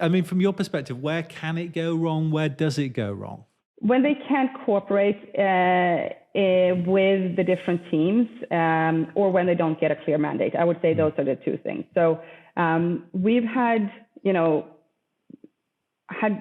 I mean, from your perspective, where can it go wrong? Where does it go wrong? When they can't cooperate with the different teams, or when they don't get a clear mandate. I would say those are the two things. So we've had,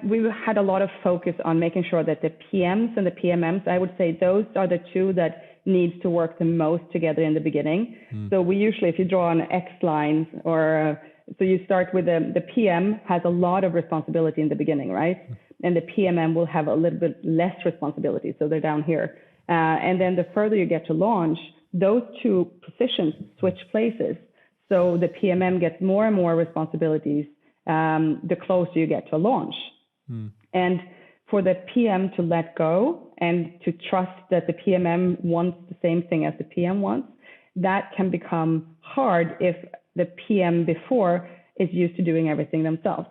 we've had a lot of focus on making sure that the PMs and the PMMs, I would say those are the two that needs to work the most together in the beginning. So we usually, if you draw an X line, or so you start with the PM has a lot of responsibility in the beginning, right? And the PMM will have a little bit less responsibility, so they're down here. And then the further you get to launch, those two positions switch places. So the PMM gets more and more responsibilities the closer you get to launch. And for the PM to let go and to trust that the PMM wants the same thing as the PM wants, that can become hard if the PM before is used to doing everything themselves.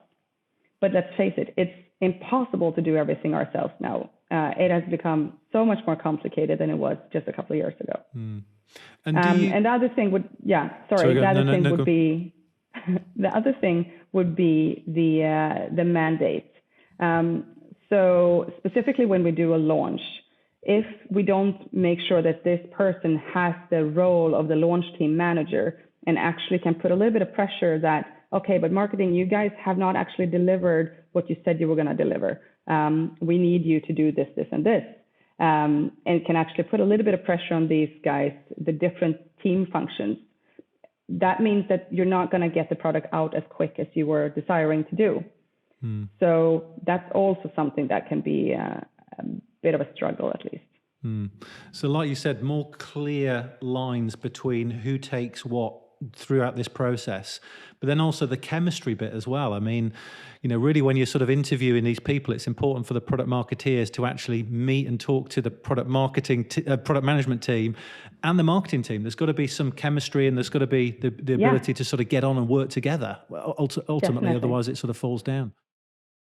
But let's face it, it's impossible to do everything ourselves now. It has become so much more complicated than it was just a couple of years ago. And the other thing would, the other thing would be the mandate. So specifically when we do a launch, if we don't make sure that this person has the role of the launch team manager and actually can put a little bit of pressure that, okay, but marketing, you guys have not actually delivered what you said you were going to deliver. We need you to do this, this, and this. And can actually put a little bit of pressure on these guys, the different team functions. That means that you're not going to get the product out as quick as you were desiring to do. So that's also something that can be a bit of a struggle, at least. So like you said, more clear lines between who takes what throughout this process, but then also the chemistry bit as well. I mean, really when you're sort of interviewing these people, it's important for the product marketeers to actually meet and talk to the product management team and the marketing team. There's got to be some chemistry, and there's got to be the ability to sort of get on and work together. Ultimately, otherwise it sort of falls down.